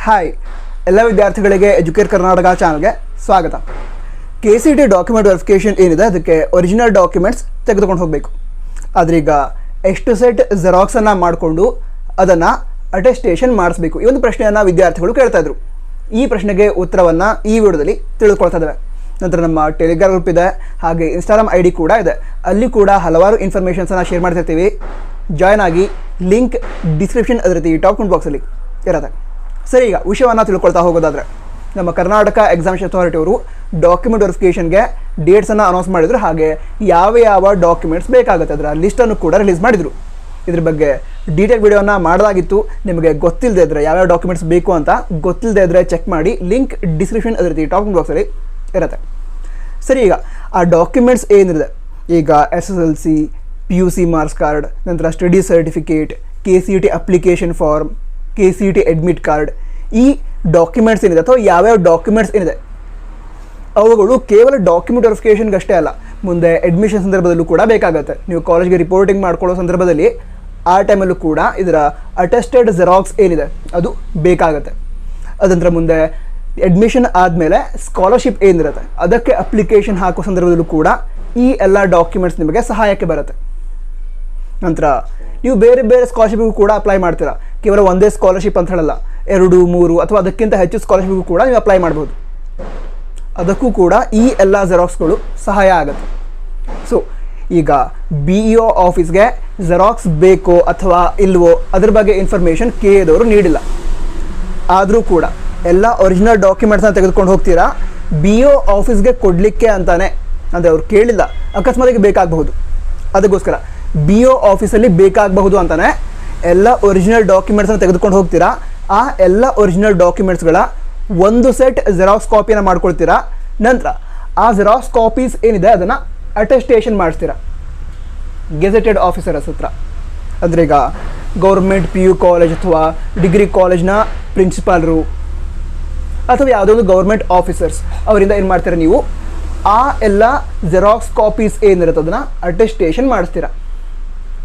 Hi ಎಲ್ಲ ವಿದ್ಯಾರ್ಥಿಗಳಿಗೆ educate Karnataka ಚಾನಲ್ಗೆ ಸ್ವಾಗತ. KCET ಡಾಕ್ಯುಮೆಂಟ್ ವೆರಿಫಿಕೇಷನ್ ಏನಿದೆ ಅದಕ್ಕೆ ಒರಿಜಿನಲ್ ಡಾಕ್ಯುಮೆಂಟ್ಸ್ ತೆಗೆದುಕೊಂಡು ಹೋಗಬೇಕು. ಆದ್ರೀಗ ಎಷ್ಟು ಸೆಟ್ ಜೆರಾಕ್ಸನ್ನು ಮಾಡಿಕೊಂಡು ಅದನ್ನು ಅಟೆಸ್ಟೇಷನ್ ಮಾಡಿಸ್ಬೇಕು, ಈ ಒಂದು ಪ್ರಶ್ನೆಯನ್ನು ವಿದ್ಯಾರ್ಥಿಗಳು ಕೇಳ್ತಾ ಇದ್ರು. ಈ ಪ್ರಶ್ನೆಗೆ ಉತ್ತರವನ್ನು ಈ ವಿಡಿಯೋದಲ್ಲಿ ತಿಳಿದುಕೊಳ್ತಾ ಇದ್ದೇವೆ. ನಂತರ ನಮ್ಮ ಟೆಲಿಗ್ರಾಮ್ ಗ್ರೂಪ್ ಇದೆ, ಹಾಗೆ ಇನ್ಸ್ಟಾಗ್ರಾಮ್ ID ಕೂಡ ಇದೆ. ಅಲ್ಲಿ ಕೂಡ ಹಲವಾರು ಇನ್ಫಾರ್ಮೇಷನ್ಸನ್ನು ಶೇರ್ ಮಾಡ್ತಿರ್ತೀವಿ. ಜಾಯ್ನ್ ಆಗಿ, ಲಿಂಕ್ ಡಿಸ್ಕ್ರಿಪ್ಷನ್ ಅದೇ ರೀತಿ ಟಾಪ್ ಕಮೆಂಟ್ ಬಾಕ್ಸಲ್ಲಿ ಇರುತ್ತೆ. ಸರಿ, ಈಗ ವಿಷಯವನ್ನು ತಿಳ್ಕೊಳ್ತಾ ಹೋಗೋದಾದರೆ, ನಮ್ಮ ಕರ್ನಾಟಕ ಎಕ್ಸಾಮಿನೇಷನ್ ಅಥಾರಿಟಿ ಅವರು ಡಾಕ್ಯುಮೆಂಟ್ ವೆರಿಫಿಕೇಷನ್ಗೆ ಡೇಟ್ಸನ್ನು ಅನೌನ್ಸ್ ಮಾಡಿದರು. ಹಾಗೆ ಯಾವ ಡಾಕ್ಯುಮೆಂಟ್ಸ್ ಬೇಕಾಗುತ್ತೆ ಅದರ ಲಿಸ್ಟನ್ನು ಕೂಡ ರಿಲೀಸ್ ಮಾಡಿದರು. ಇದ್ರ ಬಗ್ಗೆ ಡೀಟೇಲ್ ವಿಡಿಯೋನ ಮಾಡೋದಾಗಿತ್ತು. ನಿಮಗೆ ಗೊತ್ತಿಲ್ಲದೆ ಇದ್ದರೆ ಯಾವ್ಯಾವ ಡಾಕ್ಯುಮೆಂಟ್ಸ್ ಬೇಕು ಅಂತ ಗೊತ್ತಿಲ್ಲದೆ ಇದ್ದರೆ ಚೆಕ್ ಮಾಡಿ, ಲಿಂಕ್ ಡಿಸ್ಕ್ರಿಪ್ಷನ್ ಅದೇ ರೀತಿ ಟಾಪ್ ಕಮೆಂಟ್ ಬಾಕ್ಸಲ್ಲಿ ಇರುತ್ತೆ. ಸರಿ, ಈಗ ಆ ಡಾಕ್ಯುಮೆಂಟ್ಸ್ ಏನಿದೆ, ಈಗ SSLC, PUC ಮಾರ್ಕ್ಸ್ ಕಾರ್ಡ್, ನಂತರ study certificate, KCET application form, KCET admit card, ಈ ಡಾಕ್ಯುಮೆಂಟ್ಸ್ ಏನಿದೆ ಅಥವಾ ಯಾವ್ಯಾವ ಡಾಕ್ಯುಮೆಂಟ್ಸ್ ಏನಿದೆ ಅವುಗಳು ಕೇವಲ ಡಾಕ್ಯುಮೆಂಟ್ ವೆರಿಫಿಕೇಷನ್ಗೆ ಅಷ್ಟೇ ಅಲ್ಲ, ಮುಂದೆ ಅಡ್ಮಿಷನ್ ಸಂದರ್ಭದಲ್ಲೂ ಕೂಡ ಬೇಕಾಗುತ್ತೆ. ನೀವು ಕಾಲೇಜ್ಗೆ ರಿಪೋರ್ಟಿಂಗ್ ಮಾಡ್ಕೊಳ್ಳೋ ಸಂದರ್ಭದಲ್ಲಿ ಆ ಟೈಮಲ್ಲೂ ಕೂಡ ಇದರ ಅಟೆಸ್ಟೆಡ್ ಜೆರಾಕ್ಸ್ ಏನಿದೆ ಅದು ಬೇಕಾಗುತ್ತೆ. ಅದಂತರ ಮುಂದೆ ಅಡ್ಮಿಷನ್ ಆದಮೇಲೆ ಸ್ಕಾಲರ್ಶಿಪ್ ಏನಿರುತ್ತೆ ಅದಕ್ಕೆ ಅಪ್ಲಿಕೇಶನ್ ಹಾಕೋ ಸಂದರ್ಭದಲ್ಲೂ ಕೂಡ ಈ ಎಲ್ಲ ಡಾಕ್ಯುಮೆಂಟ್ಸ್ ನಿಮಗೆ ಸಹಾಯಕ್ಕೆ ಬರುತ್ತೆ. ನಂತರ ನೀವು ಬೇರೆ ಬೇರೆ ಸ್ಕಾಲರ್ಶಿಪ್ಗೂ ಕೂಡ ಅಪ್ಲೈ ಮಾಡ್ತೀರಾ. ಕೇವಲ ಒಂದೇ ಸ್ಕಾಲರ್ಶಿಪ್ ಅಂತ ಹೇಳಲ್ಲ, 2, 3 ಅಥವಾ ಅದಕ್ಕಿಂತ ಹೆಚ್ಚು ಸ್ಕಾಲರ್ಶಿಪ್ಗೂ ಕೂಡ ನೀವು ಅಪ್ಲೈ ಮಾಡ್ಬೋದು. ಅದಕ್ಕೂ ಕೂಡ ಈ ಎಲ್ಲ ಜೆರಾಕ್ಸ್ಗಳು ಸಹಾಯ ಆಗುತ್ತೆ. ಸೊ ಈಗ BEO ಆಫೀಸ್ಗೆ ಜೆರಾಕ್ಸ್ ಬೇಕೋ ಅಥವಾ ಇಲ್ವೋ ಅದ್ರ ಬಗ್ಗೆ ಇನ್ಫಾರ್ಮೇಷನ್ KA ನೀಡಿಲ್ಲ. ಆದರೂ ಕೂಡ ಎಲ್ಲ ಒರಿಜಿನಲ್ ಡಾಕ್ಯುಮೆಂಟ್ಸ್ನ ತೆಗೆದುಕೊಂಡು ಹೋಗ್ತೀರಾ, BEO ಆಫೀಸ್ಗೆ ಕೊಡಲಿಕ್ಕೆ ಅಂತಾನೆ, ಅಂದರೆ ಅವ್ರು ಕೇಳಿಲ್ಲ, ಅಕಸ್ಮಾತಿಗೆ ಬೇಕಾಗಬಹುದು, ಅದಕ್ಕೋಸ್ಕರ BEO ಆಫೀಸಲ್ಲಿ ಬೇಕಾಗಬಹುದು ಅಂತಾನೆ ಎಲ್ಲ ಒರಿಜಿನಲ್ ಡಾಕ್ಯುಮೆಂಟ್ಸನ್ನು ತೆಗೆದುಕೊಂಡು ಹೋಗ್ತೀರಾ. ಆ ಎಲ್ಲ ಒರಿಜಿನಲ್ ಡಾಕ್ಯುಮೆಂಟ್ಸ್ಗಳ ಒಂದು ಸೆಟ್ ಜೆರಾಕ್ಸ್ ಕಾಪಿಯನ್ನು ಮಾಡ್ಕೊಳ್ತೀರಾ. ನಂತರ ಆ ಜೆರಾಕ್ಸ್ ಕಾಪೀಸ್ ಏನಿದೆ ಅದನ್ನು ಅಟೆಸ್ಟೇಷನ್ ಮಾಡಿಸ್ತೀರಾ ಗೆಜೆಟೆಡ್ ಆಫೀಸರ್ಸ್ ಹತ್ರ. ಅಂದರೆ ಈಗ ಗೌರ್ಮೆಂಟ್ PU ಕಾಲೇಜ್ ಅಥವಾ ಡಿಗ್ರಿ ಕಾಲೇಜ್ನ ಪ್ರಿನ್ಸಿಪಾಲ್ರು ಅಥವಾ ಯಾವುದೋ ಒಂದು ಗೌರ್ಮೆಂಟ್ ಆಫೀಸರ್ಸ್ ಅವರಿಂದ ಏನು ಮಾಡ್ತೀರಾ, ನೀವು ಆ ಎಲ್ಲ ಜೆರಾಕ್ಸ್ ಕಾಪೀಸ್ ಏನಿರುತ್ತೆ ಅದನ್ನು ಅಟೆಸ್ಟೇಷನ್ ಮಾಡಿಸ್ತೀರಾ.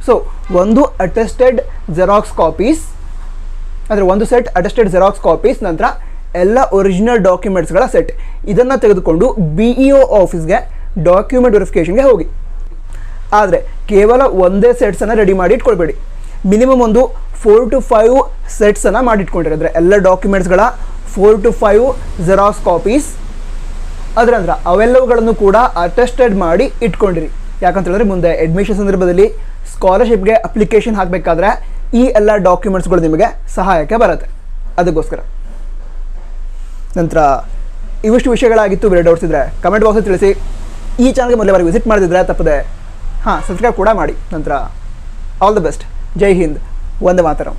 ಸೊ ಒಂದು ಅಟೆಸ್ಟೆಡ್ ಜೆರಾಕ್ಸ್ ಕಾಪೀಸ್ ಅಂದರೆ ಒಂದು ಸೆಟ್ ಅಟೆಸ್ಟೆಡ್ ಜೆರಾಕ್ಸ್ ಕಾಪೀಸ್, ನಂತರ ಎಲ್ಲ ಒರಿಜಿನಲ್ ಡಾಕ್ಯುಮೆಂಟ್ಸ್ಗಳ ಸೆಟ್, ಇದನ್ನು ತೆಗೆದುಕೊಂಡು BEO ಆಫೀಸ್ಗೆ ಡಾಕ್ಯುಮೆಂಟ್ ವೆರಿಫಿಕೇಷನ್ಗೆ ಹೋಗಿ. ಆದರೆ ಕೇವಲ ಒಂದೇ ಸೆಟ್ಸನ್ನು ರೆಡಿ ಮಾಡಿ ಇಟ್ಕೊಳ್ಬೇಡಿ. ಮಿನಿಮಮ್ ಒಂದು 4 to 5 ಸೆಟ್ಸನ್ನು ಮಾಡಿಟ್ಕೊಂಡಿರಿ. ಅಂದರೆ ಎಲ್ಲ ಡಾಕ್ಯುಮೆಂಟ್ಸ್ಗಳ 4 to 5 ಜೆರಾಕ್ಸ್ ಕಾಪೀಸ್ ಅದರ ನಂತರ ಅವೆಲ್ಲವುಗಳನ್ನು ಕೂಡ ಅಟೆಸ್ಟೆಡ್ ಮಾಡಿ ಇಟ್ಕೊಂಡಿರಿ. ಯಾಕಂತ ಹೇಳಿದ್ರೆ ಮುಂದೆ ಅಡ್ಮಿಷನ್ ಸಂದರ್ಭದಲ್ಲಿ ಸ್ಕಾಲರ್ಶಿಪ್ಗೆ ಅಪ್ಲಿಕೇಶನ್ ಹಾಕಬೇಕಾದ್ರೆ ಈ ಎಲ್ಲ ಡಾಕ್ಯುಮೆಂಟ್ಸ್ಗಳು ನಿಮಗೆ ಸಹಾಯಕ್ಕೆ ಬರುತ್ತೆ. ಅದಕ್ಕೋಸ್ಕರ ನಂತರ ಇವಿಷ್ಟು ವಿಷಯಗಳಾಗಿತ್ತು. ಬೇರೆ ಡೌಟ್ಸ್ ಇದ್ದರೆ ಕಮೆಂಟ್ ಬಾಕ್ಸಲ್ಲಿ ತಿಳಿಸಿ. ಈ ಚಾನಲ್ಗೆ ಮೊದಲೇ ಬಾರಿ ವಿಸಿಟ್ ಮಾಡಿದ್ರೆ ತಪ್ಪದೆ ಸಬ್ಸ್ಕ್ರೈಬ್ ಕೂಡ ಮಾಡಿ. ನಂತರ all the best. Jai Hind, Vande Mataram.